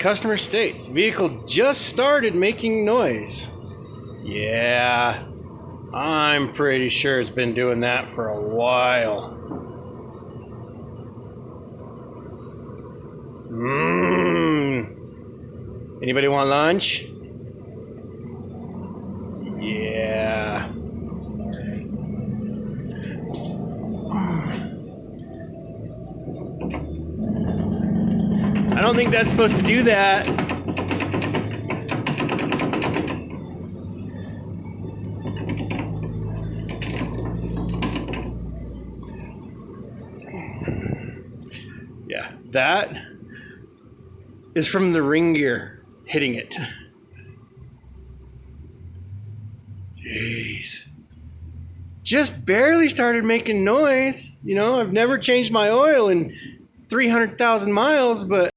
Customer states, vehicle just started making noise. Yeah, I'm pretty sure it's been doing that for a while. Anybody want lunch? Yeah. I don't think that's supposed to do that. Yeah, that is from the ring gear hitting it. Jeez. Just barely started making noise. You know, I've never changed my oil in 300,000 miles, but